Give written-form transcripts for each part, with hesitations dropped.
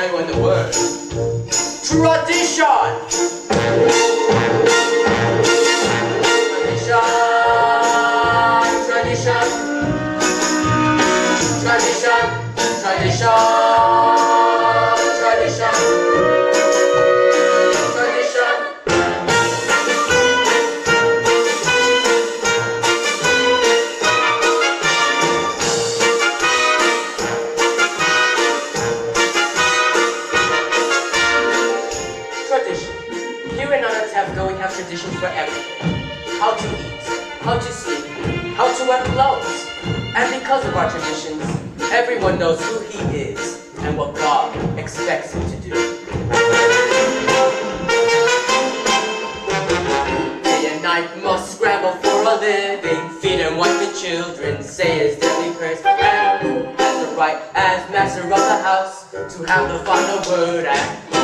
tell you when the word. Tradition! Tradition! Tradition! Tradition! Tradition! Tradition! We have traditions for everything. How to eat, how to sleep, how to wear clothes. And because of our traditions, everyone knows who he is and what God expects him to do. Day and night must scramble for a living, feed and wife and children, say his daily prayers, and who has the right as master of the house to have the final word at home.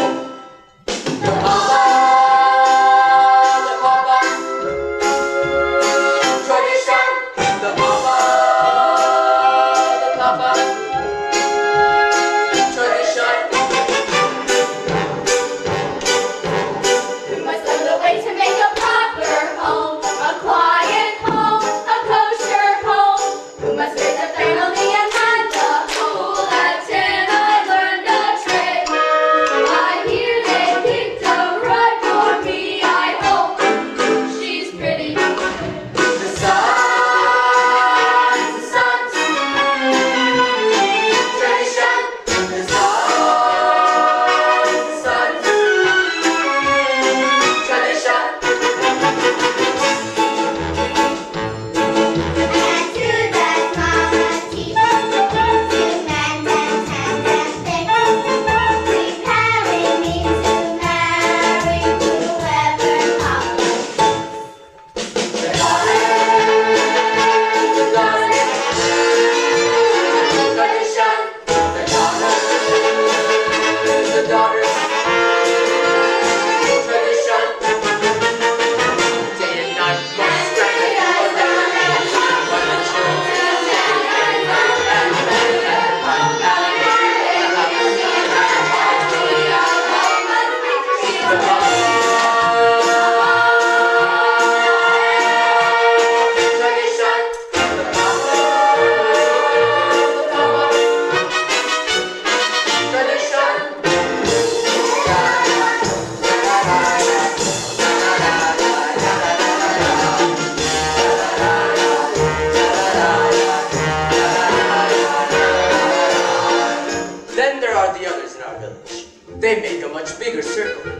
They make a much bigger circle.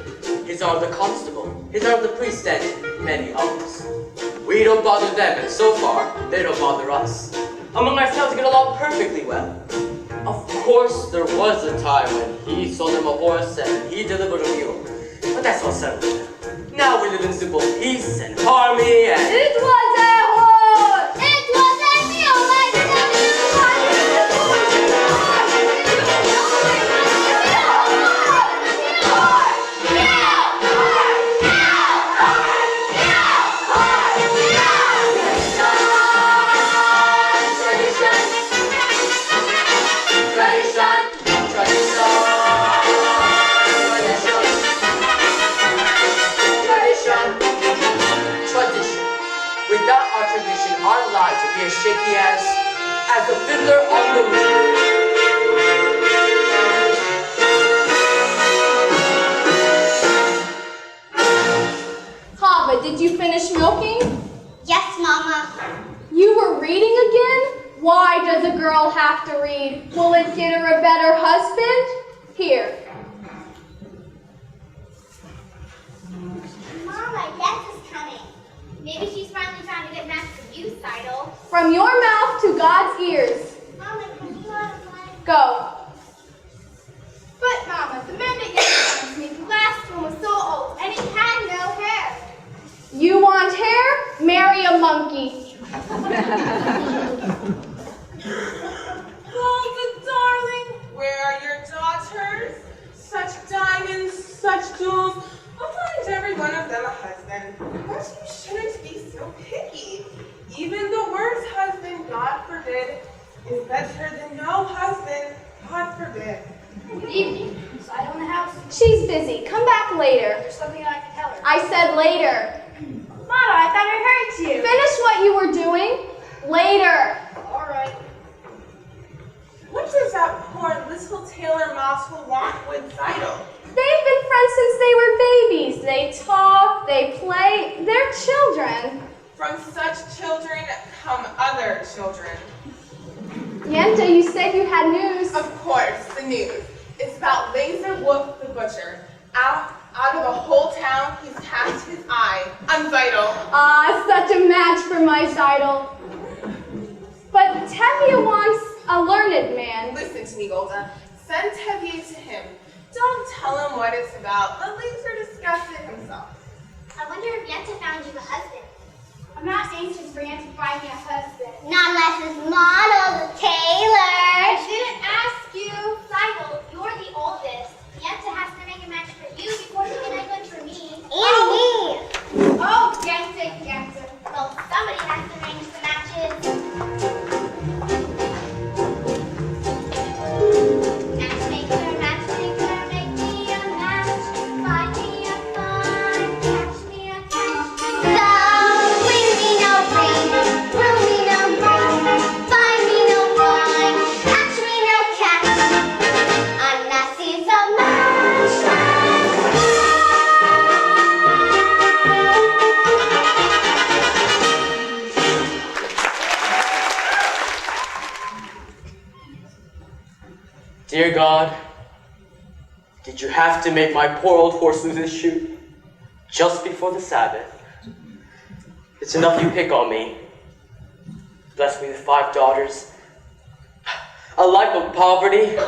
His are the constable, his are the priest, and many others. We don't bother them, and so far, they don't bother us. Among ourselves, we get along perfectly well. Of course, there was a time when he sold him a horse and he delivered a mule. But that's all settled now. Now we live in simple peace and harmony and... It was a horse! It was a mule! Our lives will be as shaky as the fiddler on the roof. Chava, did you finish milking? Yes, Mama. You were reading again? Why does a girl have to read? Will it get her a better husband? Here. Mama, Yes is coming. Maybe she's finally found a good match for you, Tzeitel. From your mouth to God's ears. Mama, can you out of line? Go. But, Mama, the man that Yente wants me, the last one was so old, and he had no hair. You want hair? Marry a monkey. Golde, darling, where are your daughters? Such diamonds, such jewels. I'll find every one of them a husband. But you shouldn't be so picky. Even the worst husband, God forbid, is better than no husband, God forbid. Good evening. She's busy. Come back later. There's something I can tell her. I said later. Mama, I thought I heard you. Finish what you were doing. Later. All right. What does that poor little tailor Motel want with Tzeitel? They've been friends since they were babies. They talk, they play. They're children. From such children come other children. Yente, you said you had news. Of course, the news. It's about Laser Wolf the Butcher. Out of the whole town, he's cast his eye on Tzeitel. Ah, such a match for my Tzeitel. But Tevye wants a learned man. Listen to me, Golde. Send Tevye to him. Don't tell him what it's about. Let Laser discuss it himself. I wonder if Yente found you a husband. I'm not anxious for Yente to find me a husband. Not unless it's Mono, the tailor. I didn't ask you. Tzeitel, you're the oldest. Yente has to make a match for you before she can make one for me. And me. Oh, Yente. Well, somebody has to arrange the matches. Matchmaker, make me a match. Find me a find, catch me a catch. So, win me no ring, rule me no bring, find me no find, catch me no catch. I'm not seeing so much. Dear God, did you have to make my poor old horse lose his shoe just before the Sabbath? It's enough you pick on me. Bless me with 5 daughters. A life of poverty.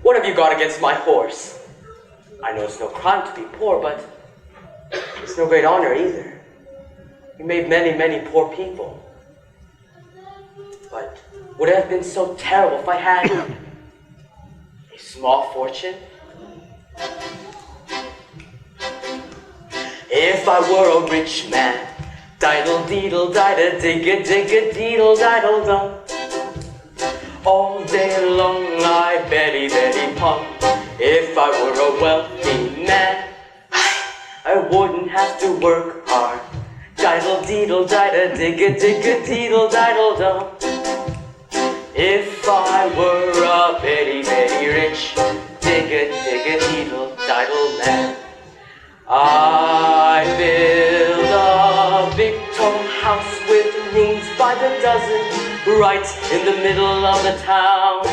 What have you got against my horse? I know it's no crime to be poor, but it's no great honor either. You made many, many poor people. But would it have been so terrible if I had a small fortune? If I were a rich man, diddle deedle dida digga digga deedle diddle dum. All day long I betty betty pump. If I were a wealthy man, I wouldn't have to work hard. Diddle deedle dida digga digga deedle diddle dum. If I were a very, very rich, digga digga deedle diddle man, I'd build a big tall house with rooms by the dozen, right in the middle of the town.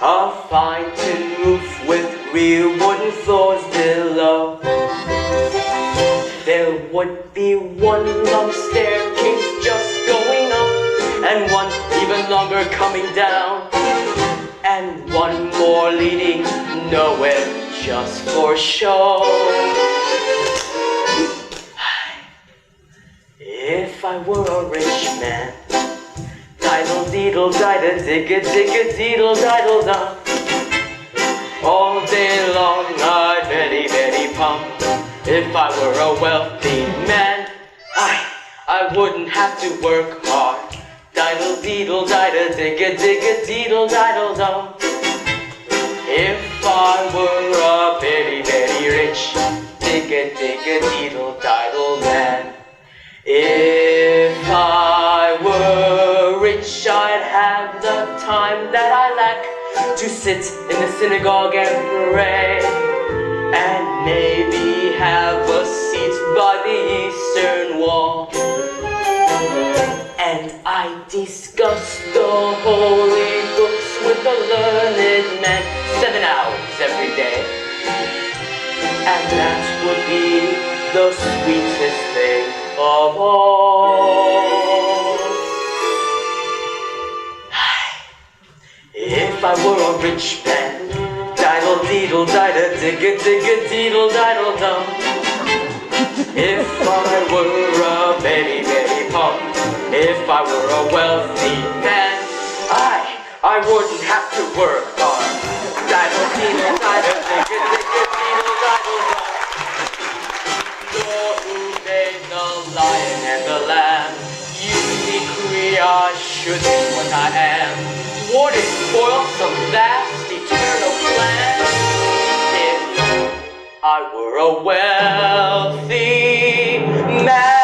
A fine tin roof with real wooden floors below. There would be one long staircase just going up, and one even longer coming down, and one more leading nowhere just for show. If I were a rich man, diddle deedle dida digga digga deedle diddle dum. All day long I'd very, very pump. If I were a wealthy man, I wouldn't have to work hard. Diddle deedle dida digga digga deedle diddle dum. If I were a very, very rich, digga digga deedle diddle man. If I were rich, I'd have the time that I lack to sit in the synagogue and pray, and maybe have a seat by the eastern wall. And I discuss the holy books with the learned men 7 hours every day. And that would be the sweetest thing of all. If I were a rich man, diddle deedle dida digga digga deedle diddle dum. If I were a very, very pump, if I were a wealthy man, I wouldn't have to work hard. Diddle deedle dida digga digga deedle diddle dum. Lord who made the lion and the lamb, you decree I should be what I am. Would it spoil some vast eternal plan? If I were a wealthy man.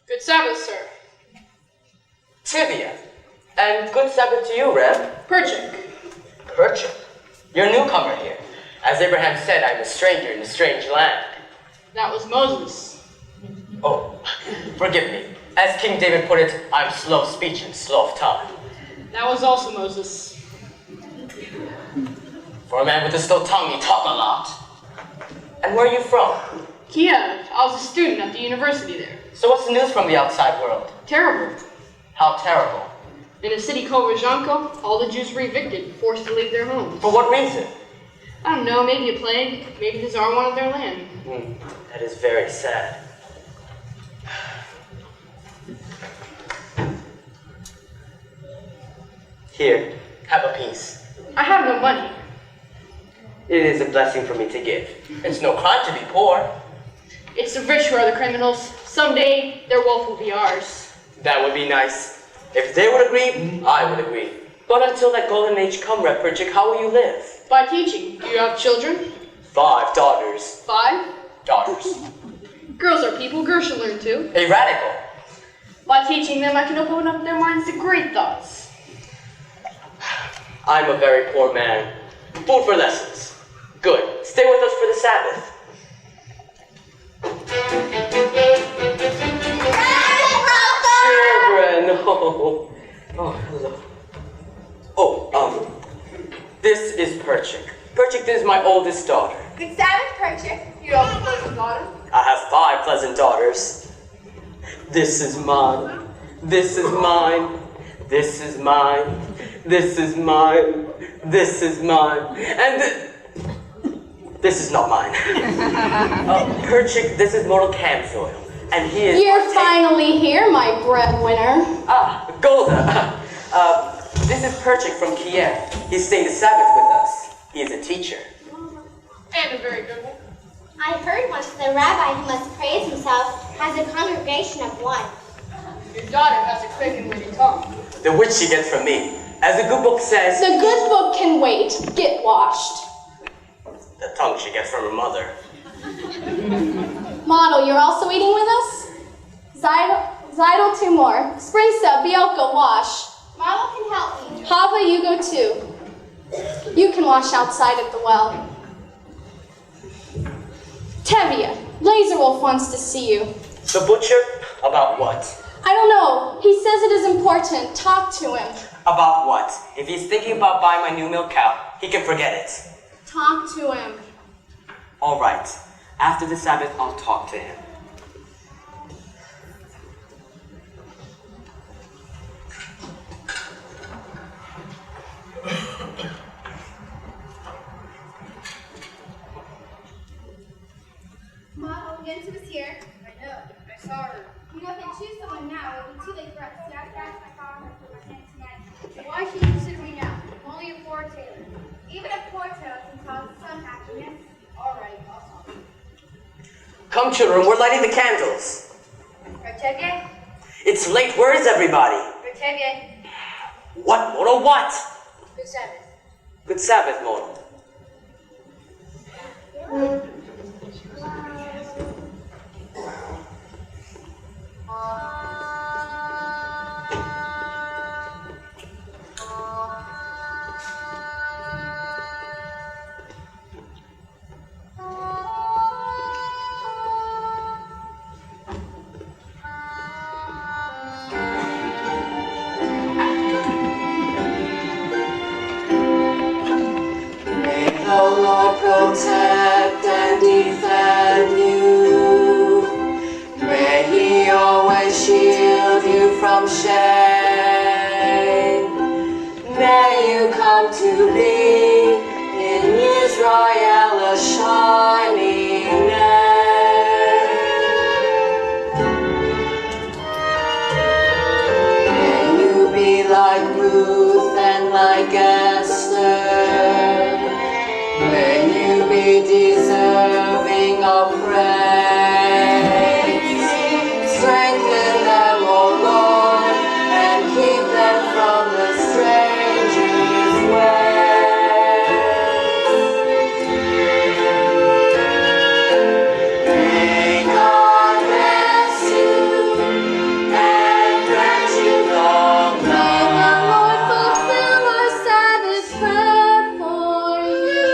Good Sabbath, sir. Tevye. And good Sabbath to you, Reb. Perchik. Perchik. You're a newcomer here. As Abraham said, I'm a stranger in a strange land. That was Moses. Oh, forgive me. As King David put it, I'm slow of speech and slow of tongue. That was also Moses. For a man with a slow tongue, you talk a lot. And where are you from? Kiev. I was a student at the university there. So what's the news from the outside world? Terrible. How terrible. In a city called Rozhanko, all the Jews were evicted, forced to leave their homes. For what reason? I don't know, maybe a plague. Maybe the Tsar wanted their land. That is very sad. Here, have a piece. I have no money. It is a blessing for me to give. It's no crime to be poor. It's the rich who are the criminals. Someday, their wealth will be ours. That would be nice. If they would agree, I would agree. But until that golden age come, Reb Perchik, how will you live? By teaching. Do you have children? 5 daughters. 5? Daughters. Girls are people. Girls should learn too. A radical. By teaching them, I can open up their minds to great thoughts. I'm a very poor man. Food for lessons. Good. Stay with us for the Sabbath. Children, no. Oh, hello. Oh, this is Perchik. Perchik, this is my oldest daughter. Good Sabbath, Perchik. You have a pleasant daughter? I have 5 pleasant daughters. This is mine. This is mine. This is mine. This is mine. This is mine. And this is not mine. Perchik, this is mortal Camsoil. And he is... You're finally here, my breadwinner. Ah, Golde. This is Perchik from Kiev. He's staying the Sabbath with us. He is a teacher. And a very good one. I heard once the rabbi who must praise himself has a congregation of 1. Your daughter has a quick and witty tongue. The which she gets from me. As the good book says... The good book can wait. Get washed. The tongue she gets from her mother. Model, you're also eating with us? Tzeitel, 2 more. Shprintze, Bielke, wash. Mama can help me. Chava, you go too. You can wash outside at the well. Tevye, Laserwolf wants to see you. The butcher? About what? I don't know. He says it is important. Talk to him. About what? If he's thinking about buying my new milk cow, he can forget it. Talk to him. All right. After the Sabbath, I'll talk to him. Mom, Yente was here. I know. I saw her. You know, if they choose someone now, it would be too late for us. So after I found her for my hand tonight. Why should you consider me now? I'm only a poor tailor. Even a poor tailor can cause some happiness. All right, I'll talk. Come, children, we're lighting the candles. Tevye? It's late. Where is everybody? Tevye? What, mortal? What? Good Sabbath. Good Sabbath, mortal. The Lord protect and defend you. May He always shield you from shame. May you come to be in Israel a shining name. May you be like Ruth and like Esther. May you be deserving of praise. Strengthen them, O Lord, and keep them from the stranger's ways. May God bless you and grant you long life. Fulfill our Sabbath prayer for you.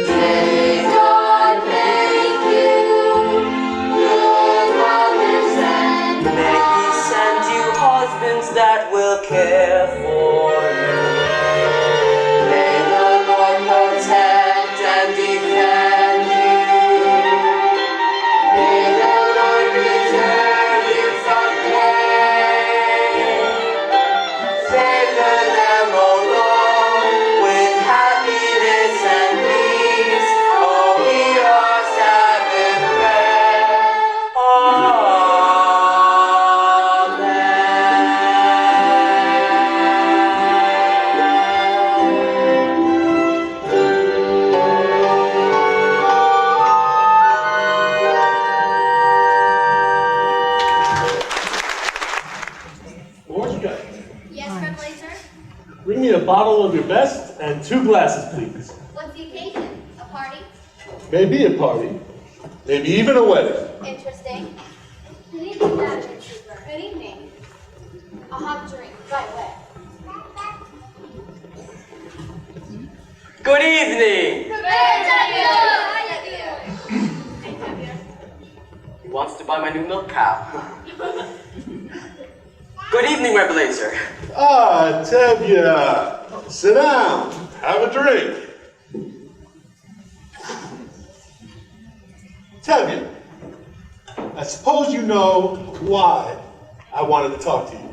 May God make you good mothers and may He send you husbands that will care for you. May the Lord protect and defend you. May the Lord preserve you from pain. Favor them, O Lord, with happiness and peace. Oh, hear our Sabbath prayer. What you got? Yes, Red Blazer? Bring me a bottle of your best and 2 glasses, please. What's the occasion? A party? Maybe a party. Maybe even a wedding. Interesting. Good evening, Madam Trooper. Good evening. I'll have a drink right away. Good evening. He wants to buy my new milk cow. Good evening, Rawiszer. Ah, Tevye. Sit down. Have a drink. Tevye, I suppose you know why I wanted to talk to you.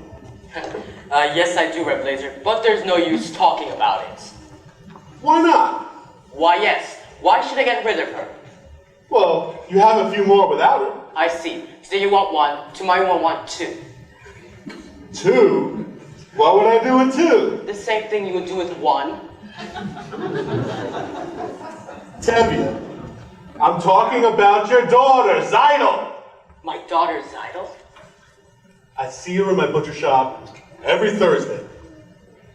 Yes, I do, Rawiszer, but there's no use talking about it. Why not? Why, yes. Why should I get rid of her? Well, you have a few more without her. I see. So you want 1, tomorrow you want 2. 2? What would I do with 2? The same thing you would do with 1. Tevye, I'm talking about your daughter, Tzeitel. My daughter, Tzeitel? I see her in my butcher shop every Thursday.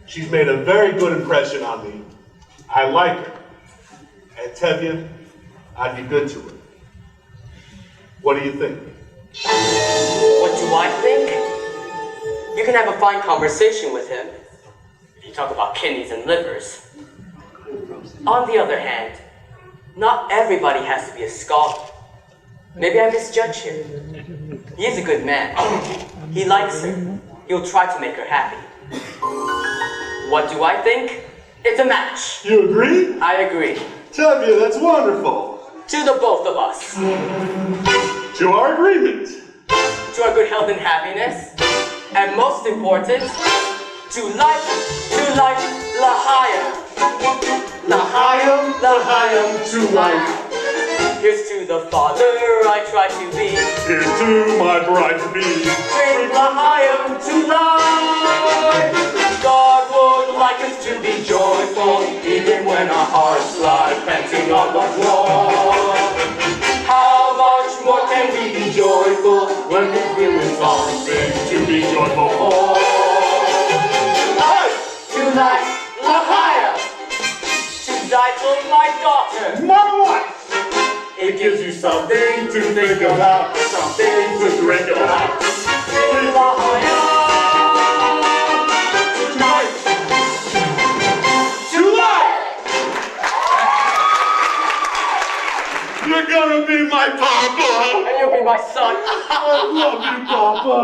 She's made a very good impression on me. I like her. And Tevye, I'd be good to her. What do you think? What do I think? You can have a fine conversation with him if you talk about kidneys and livers. On the other hand, not everybody has to be a scholar. Maybe I misjudge him. He is a good man. He likes her. He'll try to make her happy. What do I think? It's a match. You agree? I agree. Tevye, that's wonderful. To the both of us. To our agreement. To our good health and happiness. And most important, to life, l'chaim. L'chaim, to life. Here's to the father I try to be. Here's to my bride-to-be. Bring l'chaim to life. God would like us to be joyful, even when our hearts lie panting on the floor. How much more can we be joyful when we feel something to be joyful for? Tonight, l'chaim. To Tzeitel, my daughter. My wife! It gives you something to think about, something to drink about. L'chaim. Tonight. Tonight. You're gonna be my papa! And you'll be my son. I love you, papa!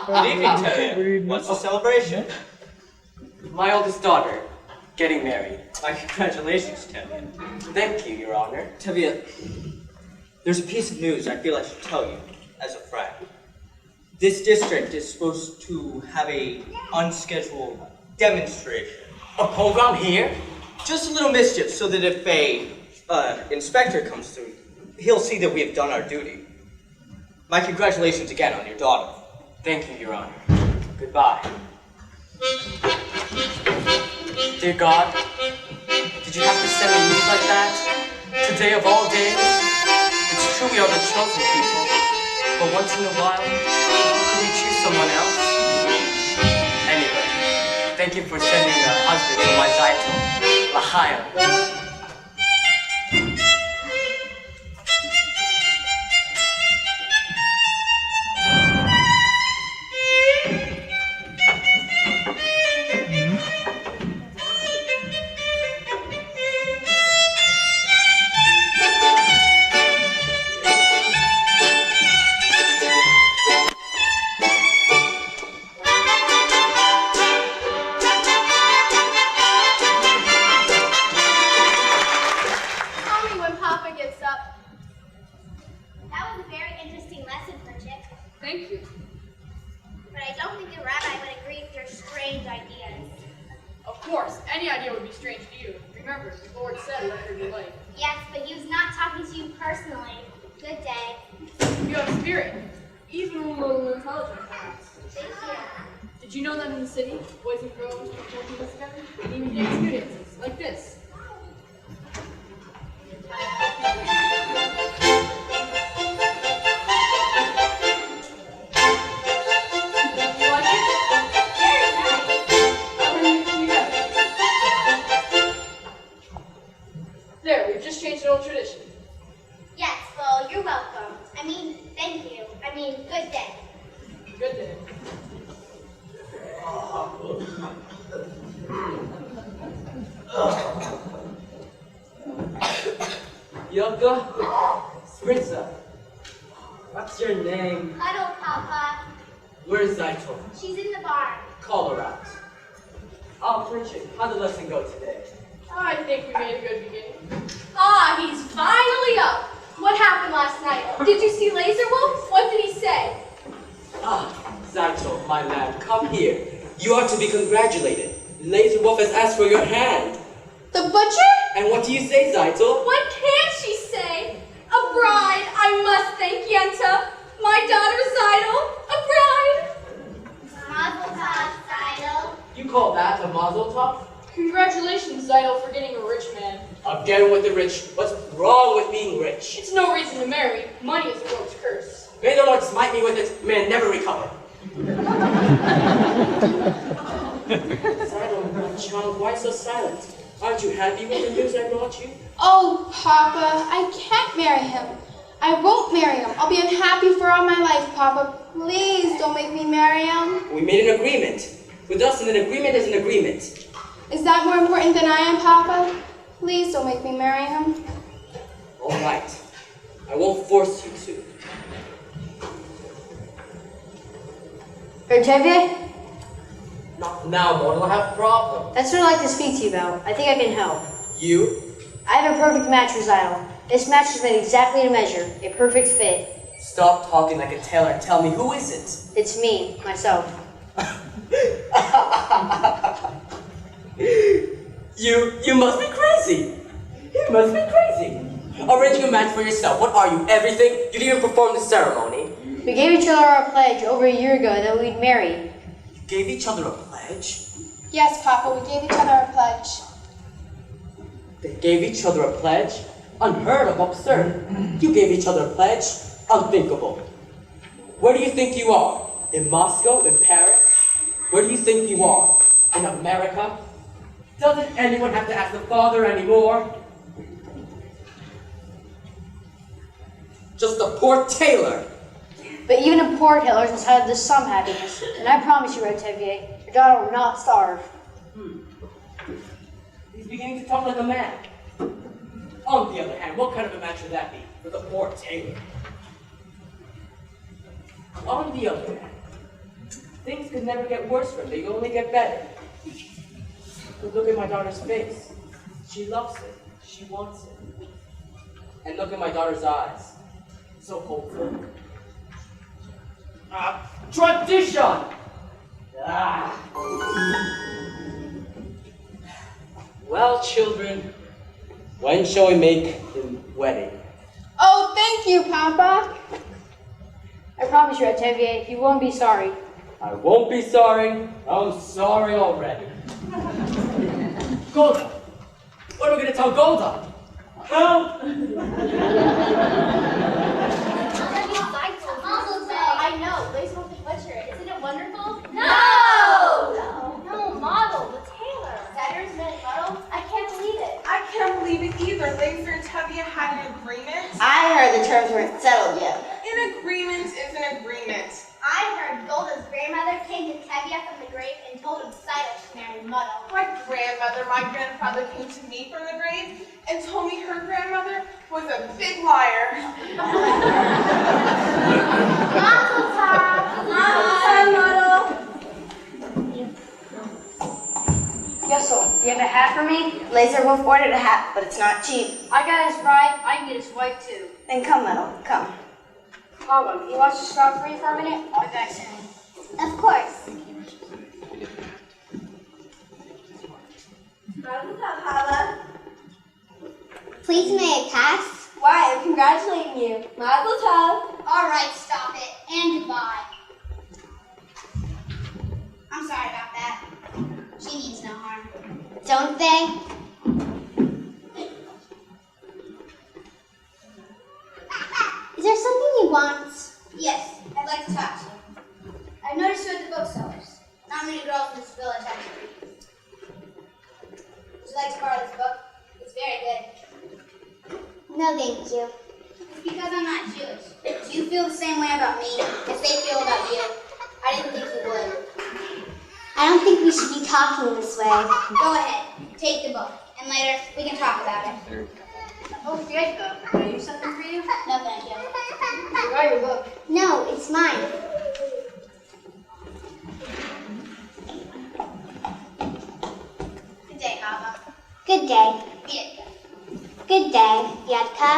Good evening, Tevye. What's the celebration? My oldest daughter, getting married. My congratulations, Tevye. Thank you, Your Honor. Tevye, there's a piece of news I feel I should tell you as a friend. This district is supposed to have a unscheduled demonstration. A program here? Just a little mischief so that if a inspector comes through, he'll see that we have done our duty. My congratulations again on your daughter. Thank you, Your Honor. Goodbye. Dear God, Did you have to send me news like that? Today of all days? It's true we are the chosen people, but once in a while, could we choose someone else? Anyway, thank you for sending a husband for my Tzeitel, L'chaim. That was a very interesting lesson, Perchik. Thank you. But I don't think the rabbi would agree with your strange ideas. Of course, any idea would be strange to you. Remember, the Lord said, let there be light. Yes, but he was not talking to you personally. Good day. You have spirit, even when we're a little intelligent, perhaps. Thank you. Did you know that in the city, boys and girls perform things together? They even dance new dances, like this. You like it? Very nice. How many do you have? There, we've just changed an old tradition. Yes, well, you're welcome. I mean, thank you. I mean, good day. Good day. Bielke, Shprintze. What's your name? Huddle, Papa. Where's Tzeitel? She's in the barn. Call her out. Oh, Perchik, how'd the lesson go today? I think we made a good beginning. Ah, he's finally up. What happened last night? Did you see Laser Wolf? What did he say? Ah, Tzeitel, my lad, come here. You are to be congratulated. Laser Wolf has asked for your hand. The butcher? And what do you say, Tzeitel? What can she say? A bride, I must thank Yente. My daughter Tzeitel, a bride. Mazel tov, Tzeitel. You call that a mazel tov? Congratulations, Tzeitel, for getting a rich man. Again with the rich. What's wrong with being rich? It's no reason to marry. Money is the world's curse. May the Lord smite me with it. May I never recover. Tzeitel, my child, why so silent? Aren't you happy with the news I brought you? Oh, Papa, I can't marry him. I won't marry him. I'll be unhappy for all my life, Papa. Please don't make me marry him. We made an agreement. With us, an agreement is an agreement. Is that more important than I am, Papa? Please don't make me marry him. All right. I won't force you to. Tevye? Not now, mortal. I have a problem. That's what I'd like to speak to you about. I think I can help. You? I have a perfect match for Tzeitel. This match is made exactly to measure. A perfect fit. Stop talking like a tailor and tell me, who is it? It's me, myself. You must be crazy. You must be crazy. Arranging a match for yourself. What are you, everything? You didn't even perform the ceremony. We gave each other our pledge over a year ago that we'd marry. You gave each other a pledge? Yes, Papa, we gave each other a pledge. They gave each other a pledge? Unheard of, absurd. You gave each other a pledge? Unthinkable. Where do you think you are? In Moscow? In Paris? Where do you think you are? In America? Doesn't anyone have to ask the father anymore? Just a poor tailor. But even a poor tailor is entitled to some happiness. And I promise you, Tevye, your daughter will not starve. He's beginning to talk like a man. On the other hand, what kind of a match would that be for the poor tailor? On the other hand, things could never get worse for him. They could only get better. But look at my daughter's face. She loves it. She wants it. And look at my daughter's eyes. So hopeful. Tradition! Well, children, when shall we make the wedding? Oh, thank you, Papa. I promise you, Tevye, you won't be sorry. I won't be sorry. I'm sorry already. Golde, What are we gonna tell Golde? Help! I know, Lace won't be butchered. Isn't it wonderful? No! No, model, the tailor. Setter's been model? I can't believe it. I can't believe it either. Laser and Tevye had an agreement. I heard the terms weren't settled yet. An agreement is an agreement. I heard Golde's grandmother came to Tevye from the grave and told him Tzeitel should marry Motel. My grandfather came to me from the grave and told me her grandmother was a big liar. Mazel tov! Hi, Motel. Yes, so, do you have a hat for me? Laser Wolf ordered a hat, but it's not cheap. I got his bride, I can get his wife too. Then come, Metal, come. Chava, you watch the stop for me for a minute? I'll be back soon. Of course. Mazel tov, Chava. Please may I pass? Why, I'm congratulating you. Mazel tov. All right, stop it. And goodbye. I'm sorry about that. She means no harm. Don't they? Is there something you want? Yes, I'd like to talk to you. I've noticed you at the booksellers. Not many girls in this village have to read. Would you like to borrow this book? It's very good. No, thank you. It's because I'm not Jewish. Do you feel the same way about me as they feel about you? I didn't think you would. I don't think we should be talking this way. Go ahead, take the book, and later we can talk about it. Oh, Bielke, can I do something for you? No, thank you. I got your book. No, it's mine. Good day, Chava. Good day. Bielke. Good day, Yente.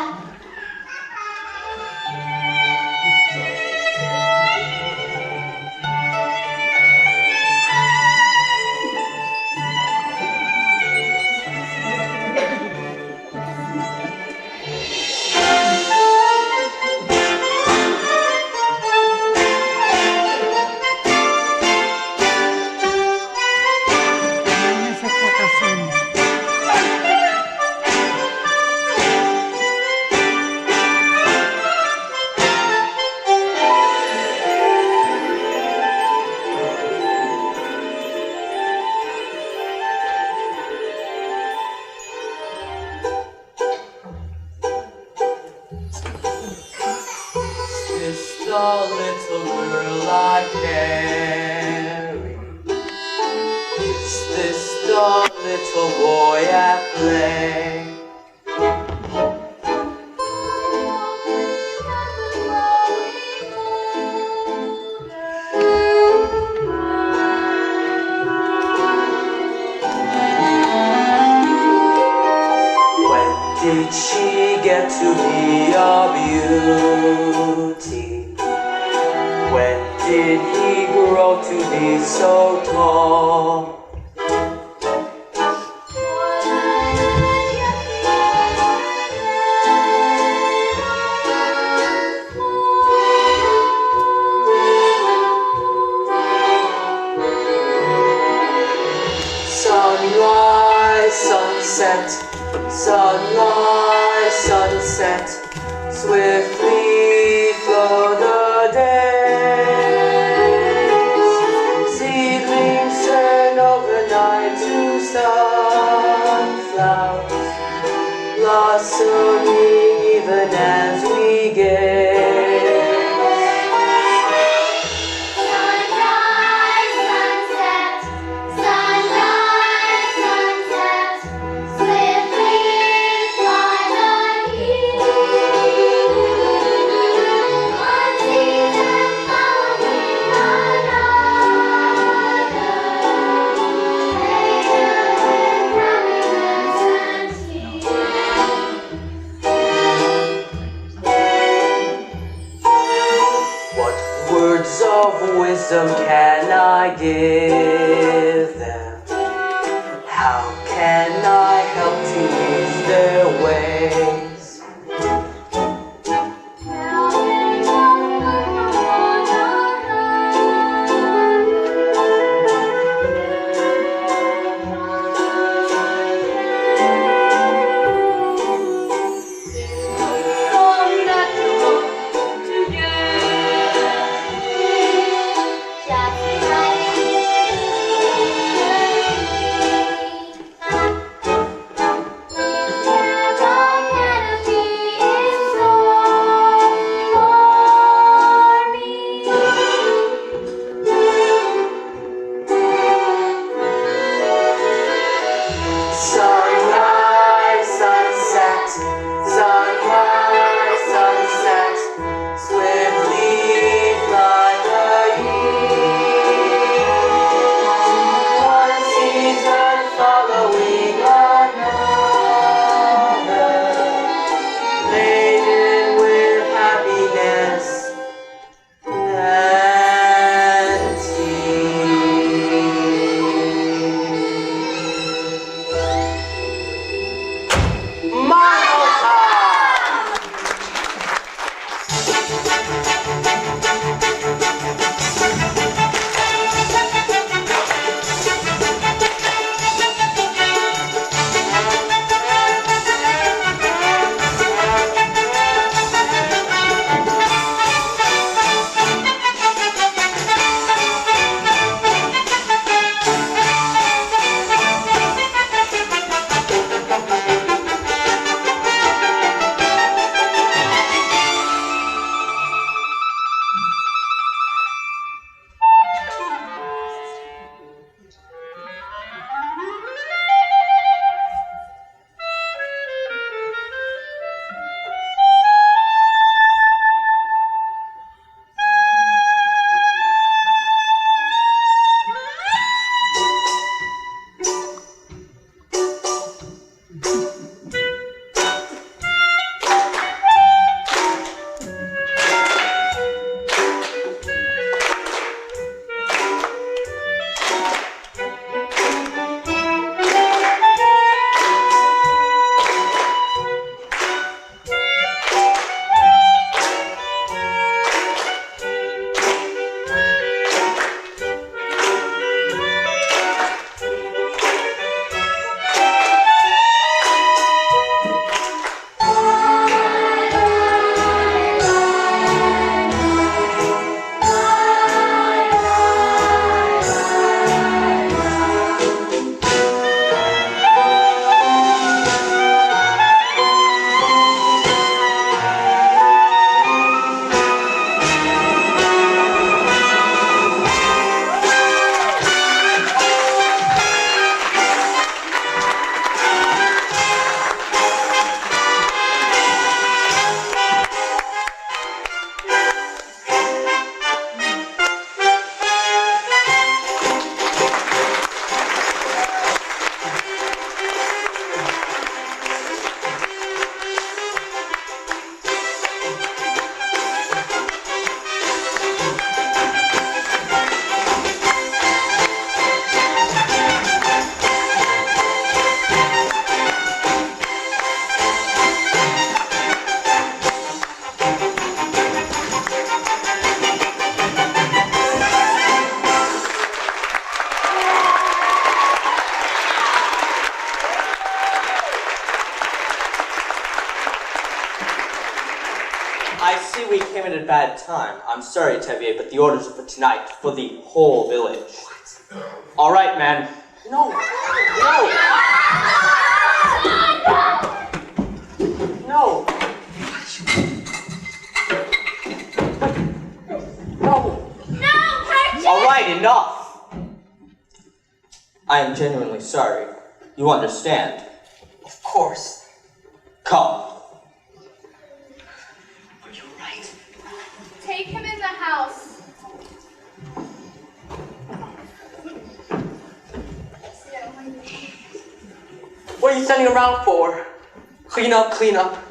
Did she get to be a beauty? When did he grow to be so tall? Sunrise, sunset, sunrise, sunset, swiftly flow the days. Seedlings turn overnight to sunflowers, blossoming even as we gaze. Wisdom can I give them? How can I help to ease their ways? I'm at a bad time. I'm sorry, Tevye, but the orders are for tonight, for the whole village. What? All right, man. No. No. No, Perchik! All right, enough. I am genuinely sorry. You understand? Of course. Come. Are you right? Take him in the house. What are you standing around for? Clean up, clean up.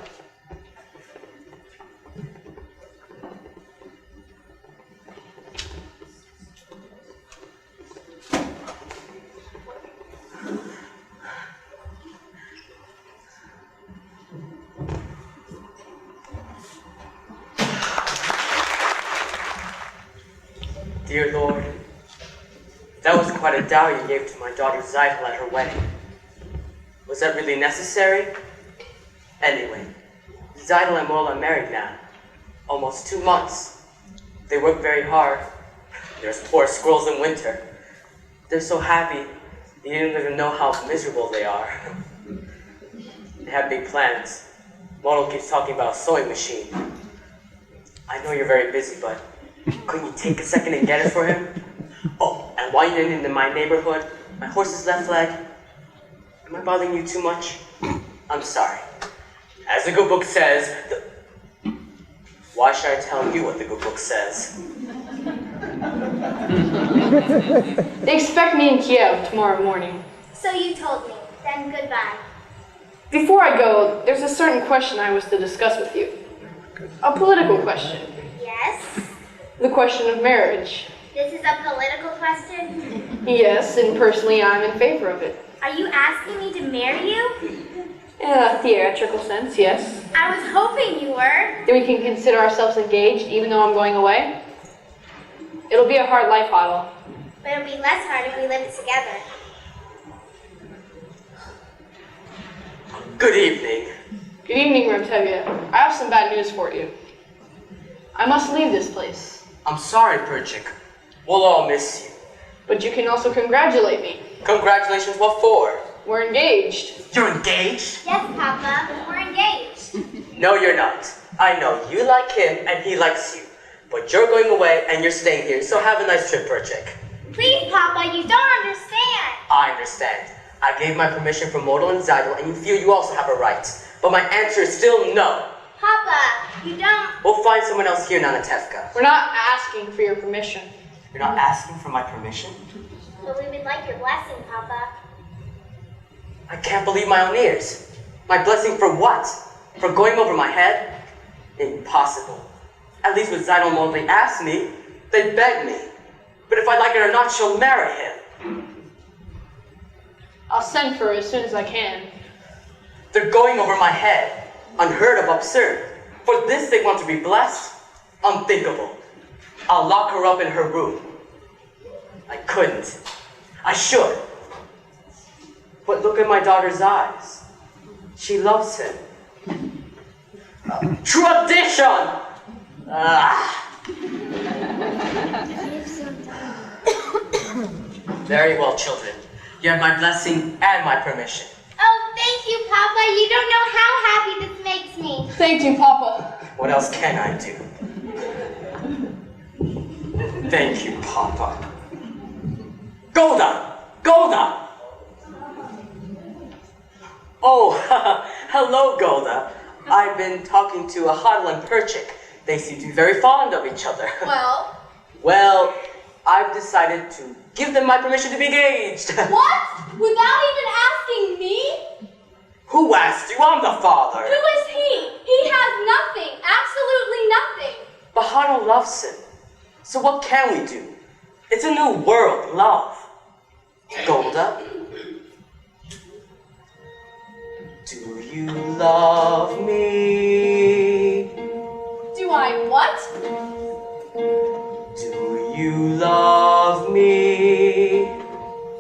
Dear Lord, that was quite a dowry you gave to my daughter Tzeitel at her wedding. Was that really necessary? Anyway, Tzeitel and Motel are married now. Almost 2 months. They work very hard. There's poor squirrels in winter. They're so happy, you don't even know how miserable they are. They have big plans. Motel keeps talking about a sewing machine. I know you're very busy, but couldn't you take a second and get it for him? Oh, and while you're in my neighborhood, my horse's left leg. Am I bothering you too much? I'm sorry. As the good book says, why should I tell you what the good book says? They expect me in Kiev tomorrow morning. So you told me. Then goodbye. Before I go, there's a certain question I was to discuss with you. A political question. Yes? The question of marriage. This is a political question? Yes, and personally I'm in favor of it. Are you asking me to marry you? In a theatrical sense, yes. I was hoping you were. Then we can consider ourselves engaged even though I'm going away. It'll be a hard life, Otto. But it'll be less hard if we live it together. Good evening. Good evening, Tevye. I have some bad news for you. I must leave this place. I'm sorry, Perchik. We'll all miss you. But you can also congratulate me. Congratulations, what for? We're engaged. You're engaged? Yes, Papa. We're engaged. No, you're not. I know you like him and he likes you. But you're going away and you're staying here, so have a nice trip, Perchik. Please, Papa, you don't understand. I understand. I gave my permission for Motel and Tzeitel, and you feel you also have a right. But my answer is still no. Papa, you don't... We'll find someone else here, Nanatevka. We're not asking for your permission. You're not asking for my permission? But we would like your blessing, Papa. I can't believe my own ears. My blessing for what? For going over my head? Impossible. At least with Tzeitel and Motel, they ask me, they beg me. But if I like it or not, she'll marry him. I'll send for her as soon as I can. They're going over my head. Unheard of, absurd. For this they want to be blessed? Unthinkable. I'll lock her up in her room. I couldn't. I should. But look at my daughter's eyes. She loves him. Tradition! Very well, children. You have my blessing and my permission. Oh, thank you, Papa. You don't know how happy this makes me. Thank you, Papa. What else can I do? Thank you, Papa. Golde! Golde! Oh, hello, Golde. I've been talking to Hodel and Perchik. They seem to be very fond of each other. Well? Well, I've decided to give them my permission to be engaged. What? Without even asking me? Who asked you? I'm the father. Who is he? He has nothing. Absolutely nothing. But Hodel loves him. So what can we do? It's a new world, love. Golde? Do you love me? Do I what? Do you love me?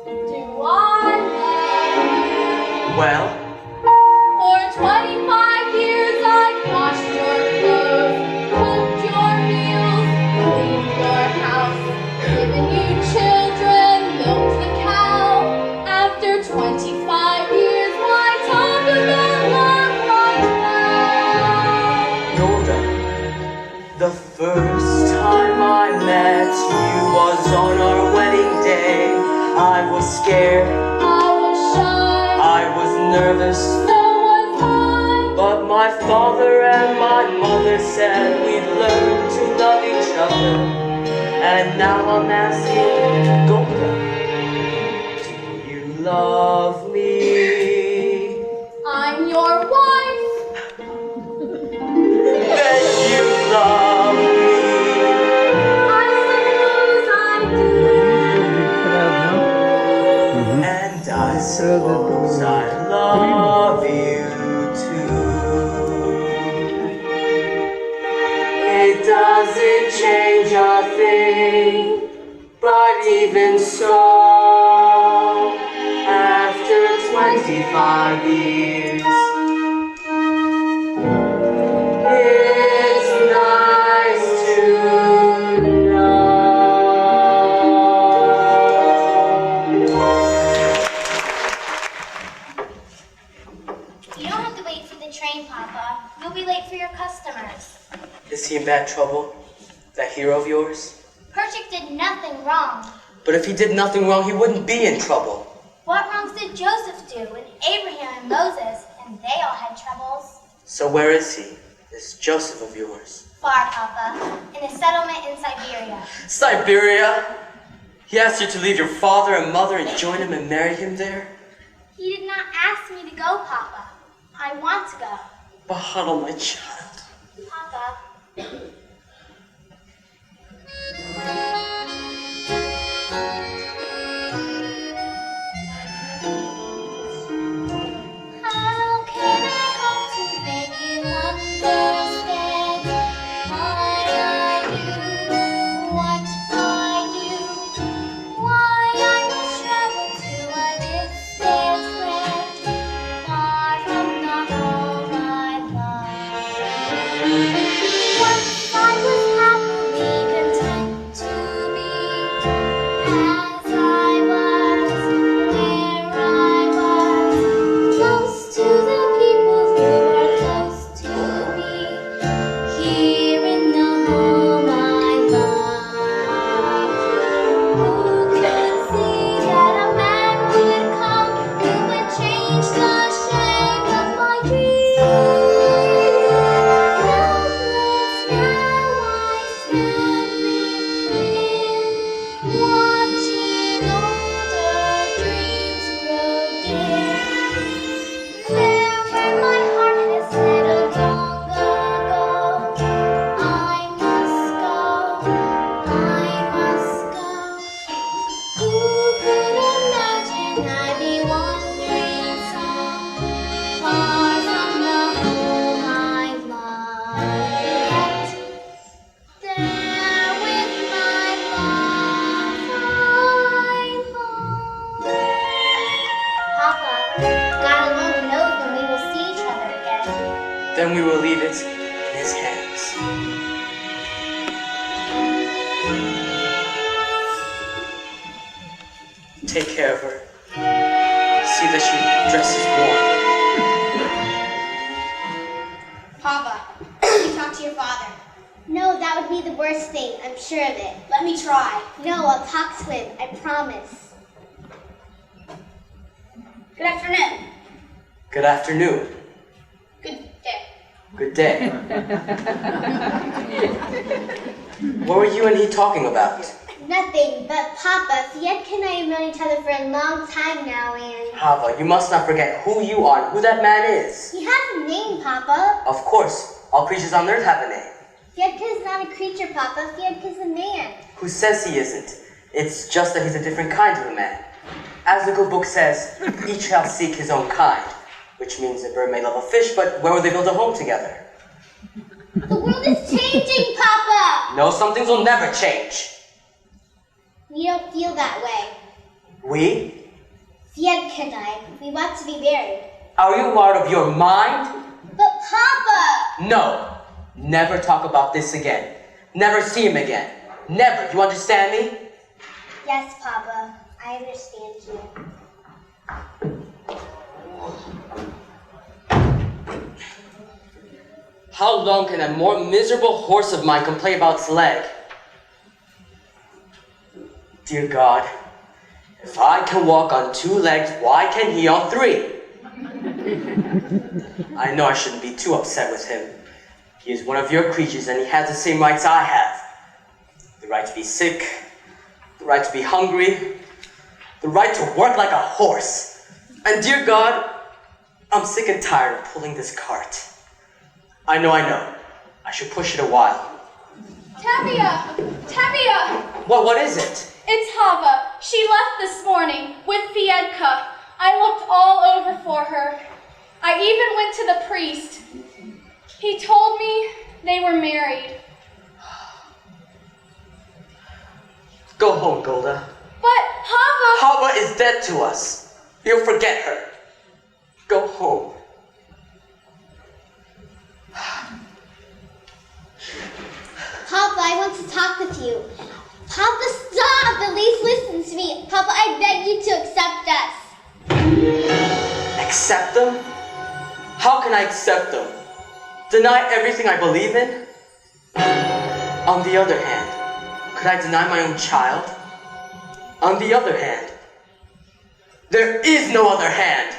Do I? Well, For 25 years I've washed your clothes, cooked your scared. I was shy. I was nervous. So was I. But my father and my mother said we'd learn to love each other. And now I'm asking Golde, do you love me? I'm your wife. Then you love me. I suppose I do. And I suppose I love you too. It doesn't change a thing, but even so, after 25 years, it's nice to know. You don't have to wait for the train, Papa. You'll be late for your customers. Is he in bad trouble? That hero of yours? Perchik did nothing wrong. But if he did nothing wrong, he wouldn't be in trouble. What wrongs did Joseph do, and Abraham and Moses, and they all had troubles? So where is he, this Joseph of yours? Far, Papa, in a settlement in Siberia. Siberia? He asked you to leave your father and mother and join him and marry him there? He did not ask me to go, Papa. I want to go. Bahadal, my child. Papa. How can I hope to make you understand why I do what I do? Why I must travel to a distant land, far from the home I love. Once I was happily content to be as I was, where I was, close to the people who are close to me, here in the home I love. Who could see that a man would come who would change the shape of my dreams? Helpless now I stand within, watching older dreams grow dim. There where my heart has settled long ago, I must go, I must go. Who could imagine I'd be wandering so far from the home I love? Yet there with my love find home. Papa, God alone knows when we will see each other again. Then we will leave it in his hands. Take care of her. See that she dresses warm. Papa, let me talk to your father. No, that would be the worst thing. I'm sure of it. Let me try. No, I'll talk to him. I promise. Good afternoon. Good afternoon. Good day. Good day. What were you and he talking about? Nothing, but Papa, Fiedka and I have known each other for a long time now, and Chava, you must not forget who you are and who that man is. he has a name, Papa. Of course, all creatures on earth have a name. Fiedka is not a creature, Papa. Fiedka is a man. Who says he isn't? It's just that he's a different kind of a man. As the good book says, each shall seek his own kind, which means a bird may love a fish, but where will they build a home together? The world is changing, Papa! No, some things will never change. We don't feel that way. We? Fiedka and I, we want to be married. Are you out of your mind? But Papa! No. Never talk about this again. Never see him again. Never. You understand me? Yes, Papa. I understand you. How long can that more miserable horse of mine complain about its leg? Dear God, if I I can walk on 2 legs, why can he on 3? I know I shouldn't be too upset with him. He is one of your creatures and he has the same rights I have. The right to be sick, the right to be hungry, the right to work like a horse. And dear God, I'm sick and tired of pulling this cart. I know. I should push it a while. Tevye! What is it? It's Chava. She left this morning with Bielke. I looked all over for her. I even went to the priest. He told me they were married. Go home, Golde. But Chava... Chava is dead to us. You'll forget her. Go home. Papa, I want to talk with you. Papa, stop! At least listen to me. Papa, I beg you to accept us. Accept them? How can I accept them? Deny everything I believe in? On the other hand, could I deny my own child? On the other hand, there is no other hand.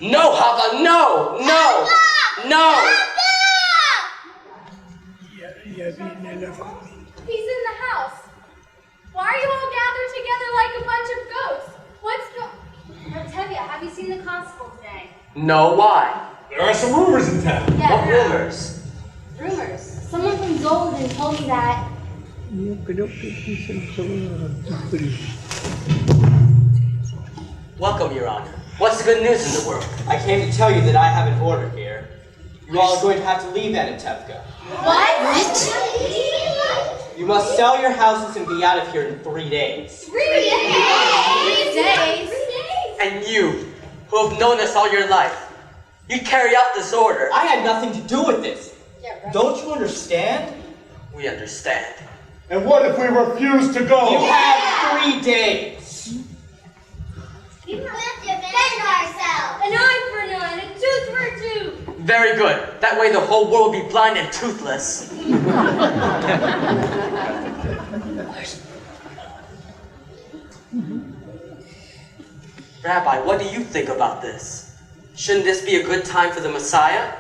No, Chava, no! No! No! He's in the house. Why are you all gathered together like a bunch of ghosts? Tevye, have you seen the constable today? No, why? There are some rumors in town. Yeah. What rumors? Rumors. Someone from Golde told me that. Welcome, Your Honor. What's the good news in the world? I came to tell you that I have an order here. You all are going to have to leave Anatevka. What? You must sell your houses and be out of here in 3 days. 3 days? 3 days? And you, who have known us all your life, you carry out this order. I had nothing to do with this. Don't you understand? We understand. And what if we refuse to go? You have 3 days. We have to defend ourselves. An eye for an eye and a tooth for a tooth. Very good. That way the whole world will be blind and toothless. Rabbi, what do you think about this? Shouldn't this be a good time for the Messiah?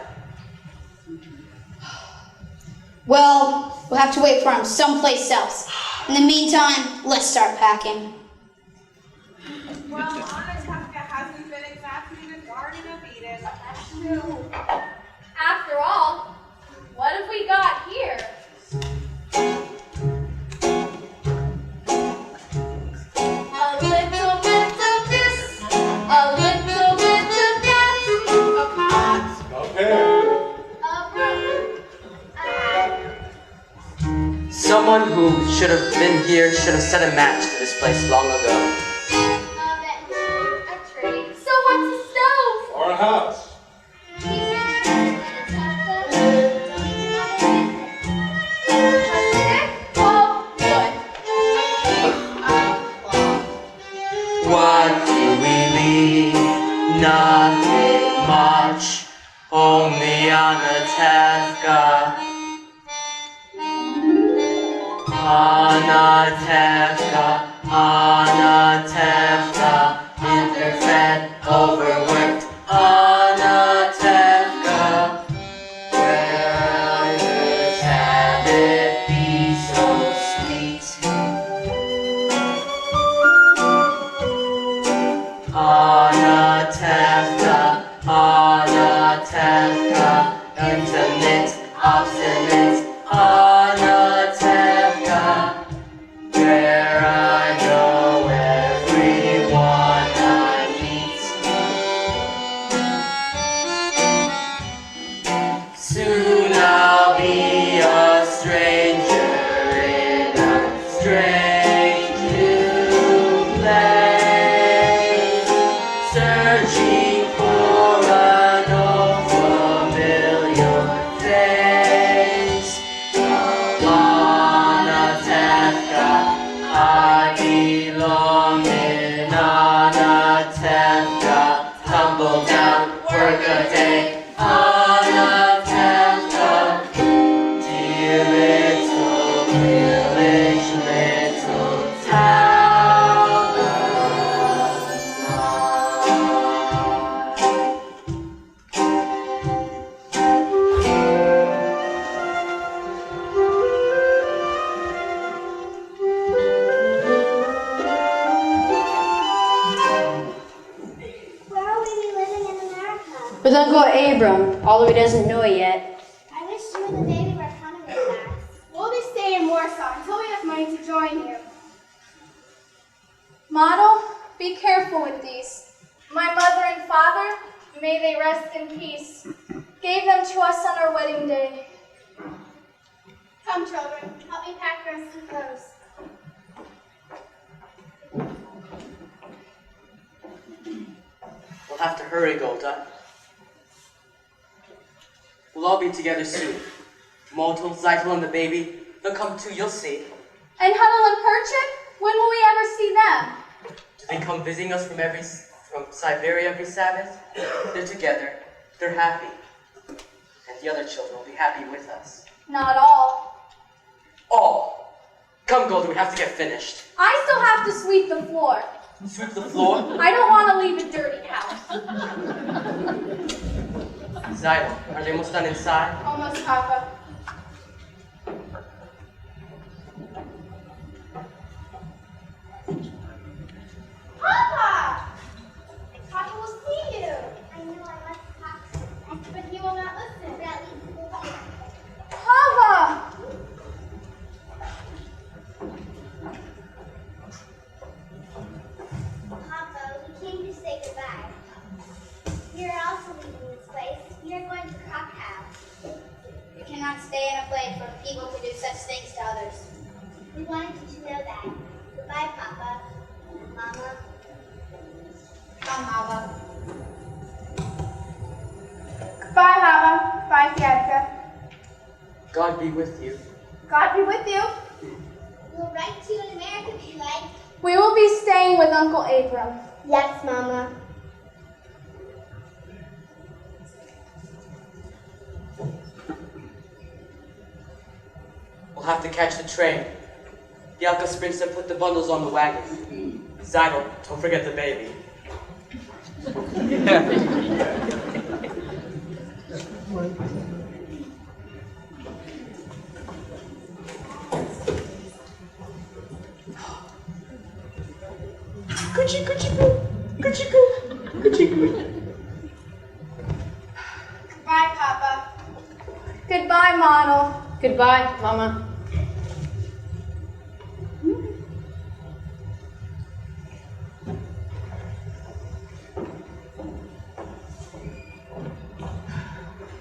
Well, we'll have to wait for him someplace else. In the meantime, let's start packing. Well, Anatevka hasn't been exactly the Garden of Eden. That's true. After all, what have we got here? A little bit of this, a little bit of that, a pot, Okay. a broom, a hat. Someone who should have been here should have set a match to this place long ago. A tree. So what's a stove? Or a house. What do we leave? Nothing much, only Anatevka. Anatevka, Anatevka, imperfect, overworked, Anatevka. Where can it be so sweet? Anatevka, Anatevka, intimate, obstinate, Anatevka. Where I go, With Uncle Abram, although he doesn't know it yet. I wish you and the baby were coming with us. We'll be staying in Warsaw until we have money to join you. Model, be careful with these. My mother and father, may they rest in peace, gave them to us on our wedding day. Come, children, help me pack the rest of the clothes. We'll have to hurry, Golde. We'll all be together soon. Motel, Tzeitel, and the baby, they'll come too, you'll see. And Huddle and Perchik, when will we ever see them? Do they come visiting us from Siberia every Sabbath? They're together, they're happy. And the other children will be happy with us. Not all. All! Come, Golde, we have to get finished. I still have to sweep the floor. Sweep the floor? I don't want to leave a dirty house. Tzeitel, are they almost done inside? Almost, Papa. Papa! Papa will see you. I know I must talk to him. But he will not listen. Chava! Papa, we came to say goodbye. You're also leaving this place. You're going to Krakow. You cannot stay in a place where people can do such things to others. We wanted you to know that. Goodbye, Papa. Mama. Come, Hava. Goodbye, Hava. Bye, Bielke. God be with you. God be with you. We'll write to you in America if you like. We will be staying with Uncle Abram. Yes, Mama. We'll have to catch the train. Bielke Shprintze put the bundles on the wagon. Tzeitel, don't forget the baby. Goodbye, Papa. Goodbye, Model. Goodbye, Mama.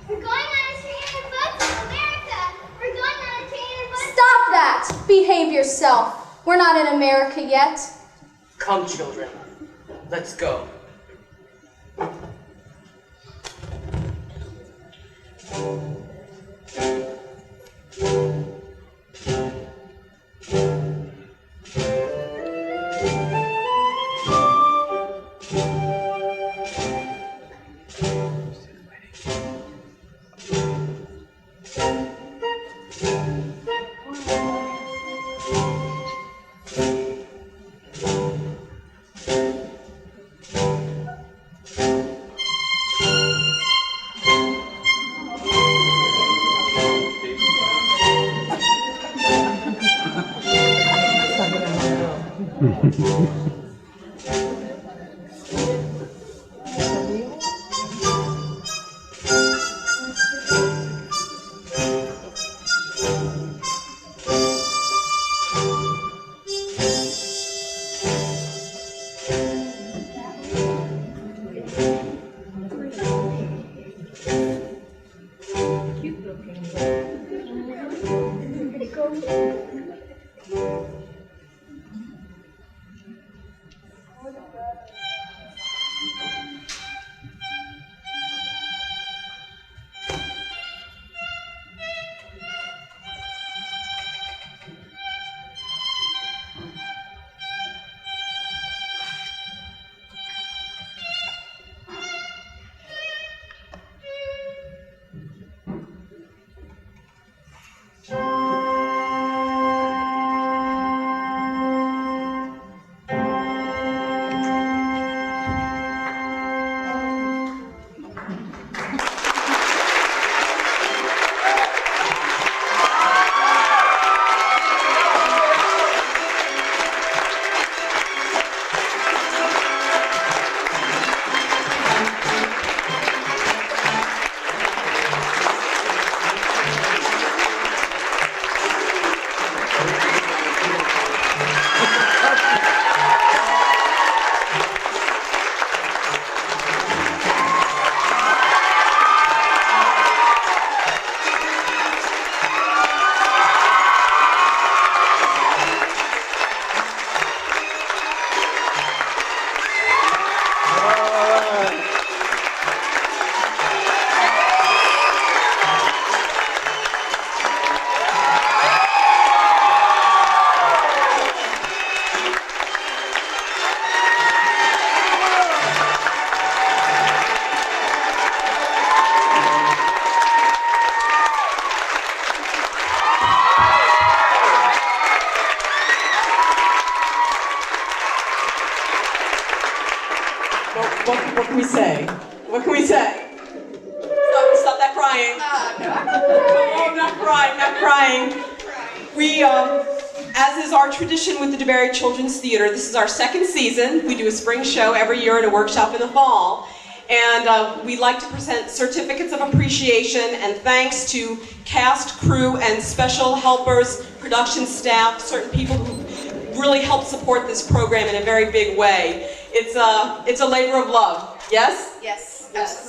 We're going on a train and boat to America. We're going on a train and boat. Stop that! Behave yourself. We're not in America yet. Come, children. Let's go. What can we say? What can we say? Stop that crying. Oh, I'm not crying. We, as is our tradition with the Debary Children's Theater, this is our second season. We do a spring show every year and a workshop in the fall. And we'd like to present certificates of appreciation and thanks to cast, crew, and special helpers, production staff, certain people who really help support this program in a very big way. It's a labor of love. Yes? Yes.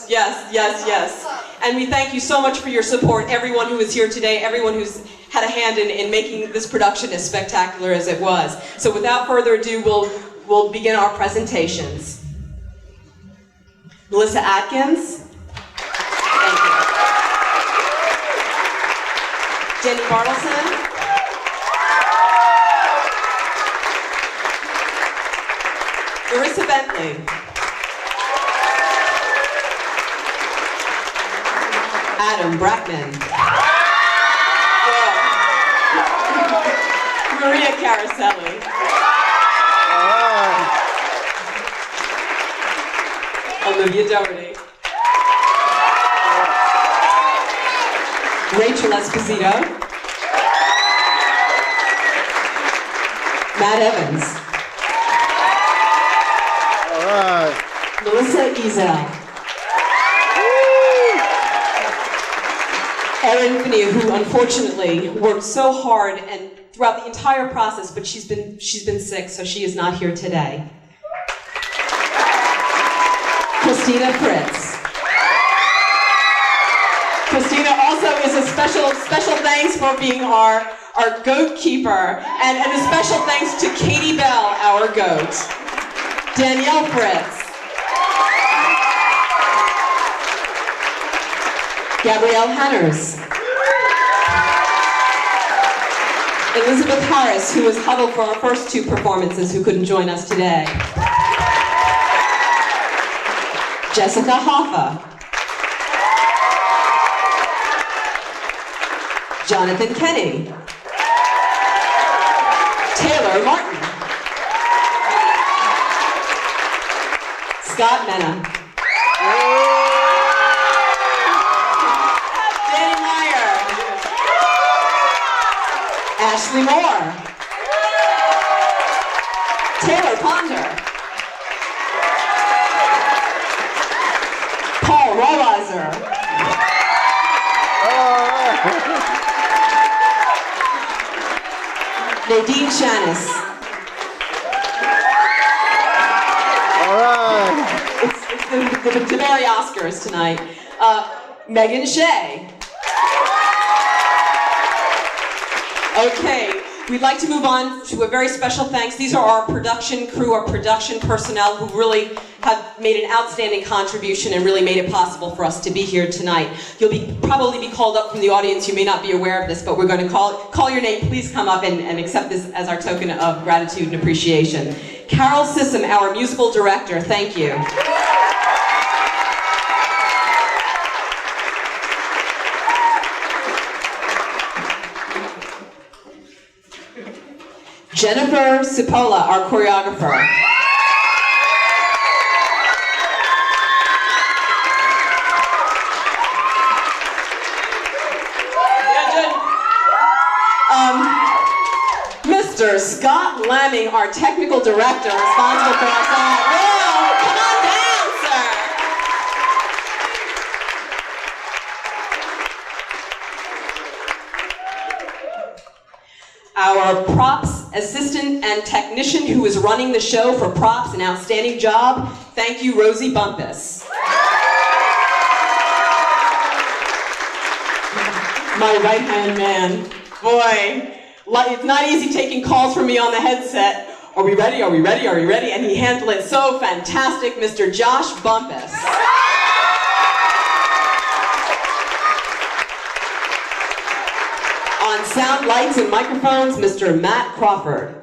Yes. And we thank you so much for your support, everyone who is here today, everyone who's had a hand in making this production as spectacular as it was. So without further ado, we'll begin our presentations. Melissa Adkins. Thank you. Jenny Bartelson. Marissa Bentley. Adam Brackman. Maria Caroselli. Olivia Dougherty. Rachel Esposito. Matt Evans. Melissa Ezell. Erin Finney, who unfortunately worked so hard and throughout the entire process, but she's been sick, so she is not here today. Christina Fritts. Christina also is a special thanks for being our goat keeper, and a special thanks to Katie Bell, our goat. Danielle Fritts. Gabrielle Hanners. Elizabeth Harris, who was huddled for our first two performances, who couldn't join us today. Jessica Hoffa. Johnathan Kenny. Tailor Martin. Scott Mena. Danny Meyer. Ashley Moore. Taylor Ponder. Rawiszer. Nadean Shannis. It's the Debary Oscars tonight. Megan Shea. Okay, we'd like to move on to a very special thanks. These are our production crew, our production personnel who really have made an outstanding contribution and really made it possible for us to be here tonight. You'll probably be called up from the audience. You may not be aware of this, but we're going to call your name. Please come up and accept this as our token of gratitude and appreciation. Carol Sissom, our musical director, thank you. Jennifer Cipolla, our choreographer. Mr. Scott Lemming, our technical director, responsible for our song. Whoa, come on down, sir. Our props assistant and technician who is running the show for props, an outstanding job. Thank you, Rosie Bumpus. My right-hand man. Boy, it's not easy taking calls from me on the headset. Are we ready? Are we ready? Are we ready? And he handled it so fantastic, Mr. Josh Bumpus. On sound, lights, and microphones, Mr. Matt Crawford.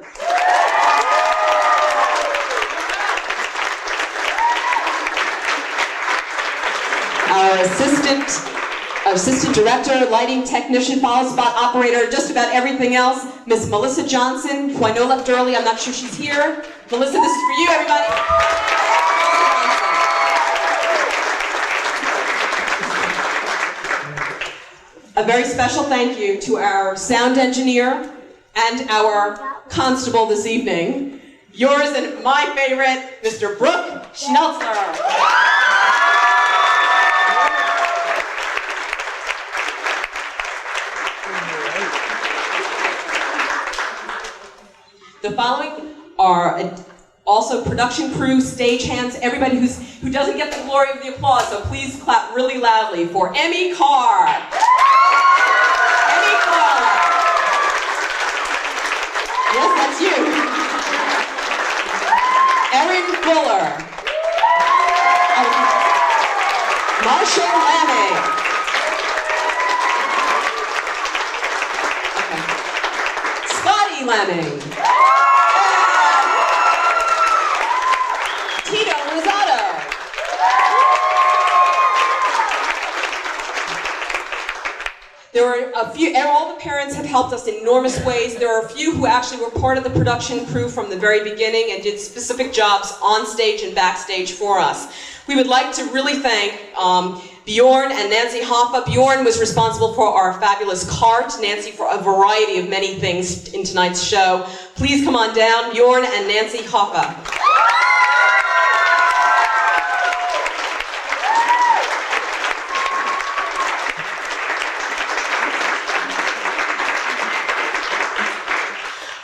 Our assistant director, lighting technician, follow spot operator, just about everything else, Miss Melissa Johnson, who I know left early. I'm not sure she's here. Melissa, this is for you, everybody. very special thank you to our sound engineer and our constable this evening. Yours and my favorite, Mr. Brooke Schnelzer. The following are also production crew, stagehands, everybody who doesn't get the glory of the applause, so please clap really loudly for Emmy Carr. Emmy Carr. Yes, that's you. Erin Fuller. Marshall Lanning. Okay. Scotty Lanning. Tito Rosado. There are a few, all the parents have helped us in enormous ways. There are a few who actually were part of the production crew from the very beginning and did specific jobs on stage and backstage for us. We would like to really thank Bjorn and Nancy Hoffa. Bjorn was responsible for our fabulous cart, Nancy for a variety of many things in tonight's show. Please come on down, Bjorn and Nancy Hoffa.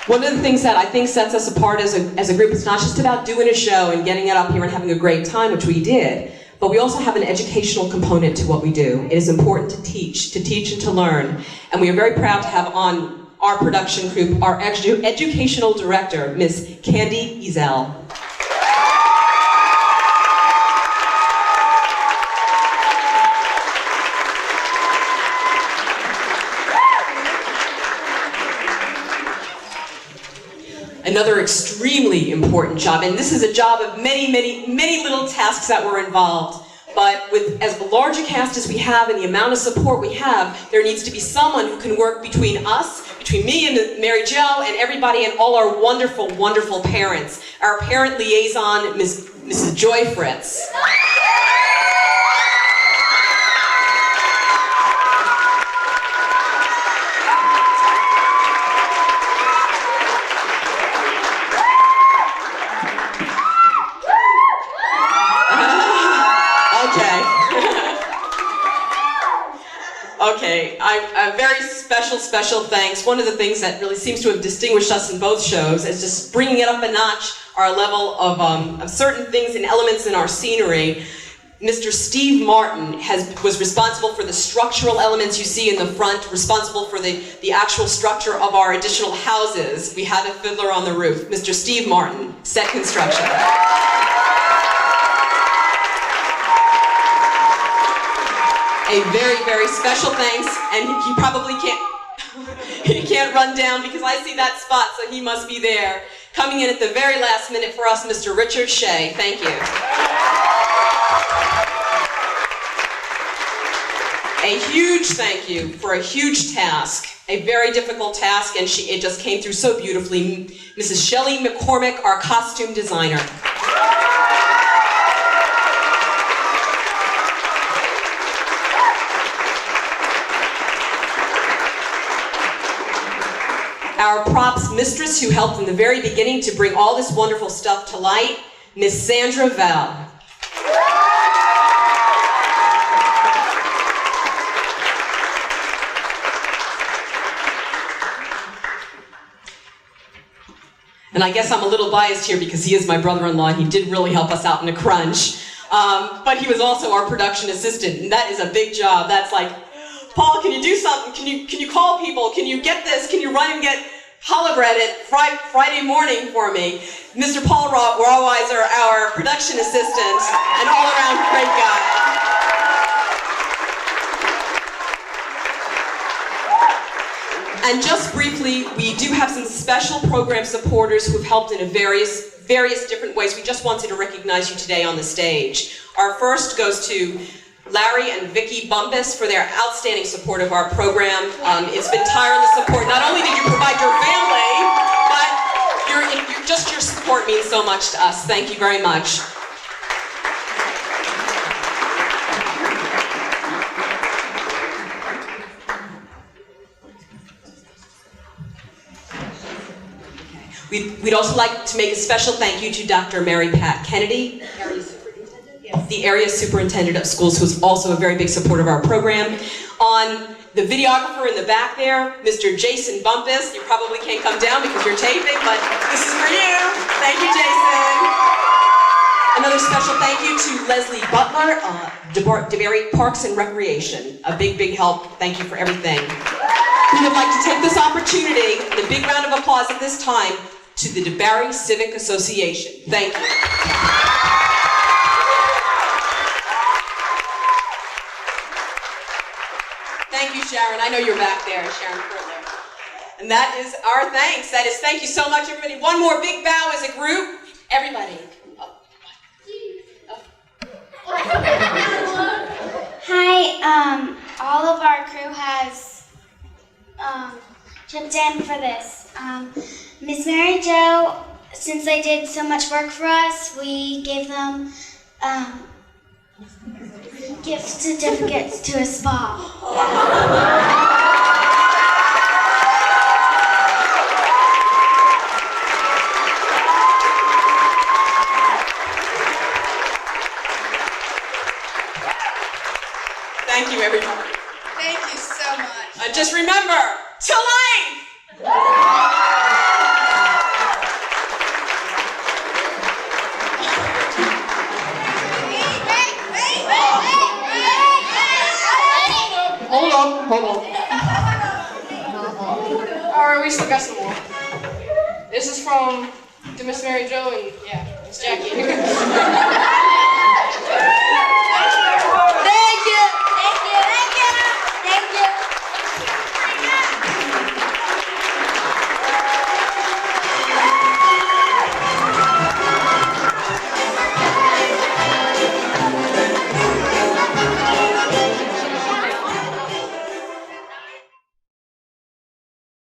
One of the things that I think sets us apart as a group, it's not just about doing a show and getting it up here and having a great time, which we did, but we also have an educational component to what we do. It is important to teach and to learn. And we are very proud to have on our production group our educational director, Miss Candy Ezell. Another extremely important job, and this is a job of many, many, many little tasks that were involved. But with as large a cast as we have and the amount of support we have, there needs to be someone who can work between us, between me and Mary Jo and everybody and all our wonderful, wonderful parents. Our parent liaison, Mrs. Joy Fritts. Okay, a very special thanks. One of the things that really seems to have distinguished us in both shows is just bringing it up a notch, our level of certain things and elements in our scenery. Mr. Steve Martin was responsible for the structural elements you see in the front, responsible for the actual structure of our additional houses. We had a fiddler on the roof. Mr. Steve Martin, set construction. A very, very special thanks, and he probably can't run down because I see that spot, so he must be there. Coming in at the very last minute for us, Mr. Richard Shea. Thank you. A huge thank you for a huge task, a very difficult task, and it just came through so beautifully. Mrs. Shelley McCormick, our costume designer. Our props mistress who helped in the very beginning to bring all this wonderful stuff to light, Miss Sandra Val. And I guess I'm a little biased here because he is my brother-in-law. He did really help us out in a crunch. But he was also our production assistant, and that is a big job. That's like, Paul, can you do something? Can you call people? Can you get this? Can you run and get challah bread at Friday morning for me? Mr. Paul Rawiszer, our production assistant, an all-around great guy. And just briefly, we do have some special program supporters who have helped in various different ways. We just wanted to recognize you today on the stage. Our first goes to Larry and Vicky Bumpus for their outstanding support of our program. It's been tireless support. Not only did you provide your family, but just your support means so much to us. Thank you very much. We'd also like to make a special thank you to Dr. Mary Pat Kennedy, the area superintendent of schools, who's also a very big supporter of our program. On the videographer in the back there, Mr. Jason Bumpus. You probably can't come down because you're taping, but this is for you. Thank you, Jason. Another special thank you to Leslie Butler, Debary Parks and Recreation. A big, big help. Thank you for everything. We would like to take this opportunity, and a big round of applause at this time, to the Debary Civic Association. Thank you. Thank you, Sharon. I know you're back there, Sharon Fiddler. And that is our thanks. That is thank you so much, everybody. One more big bow as a group. Everybody. Hi, all of our crew has chipped in for this. Miss Mary Jo, since they did so much work for us, we gave them gift certificates to a spa. Thank you, everybody. Thank you so much. And just remember, to life! Hold on. Alright, we still got some more. This is from to Miss Mary Jo and Miss Jackie.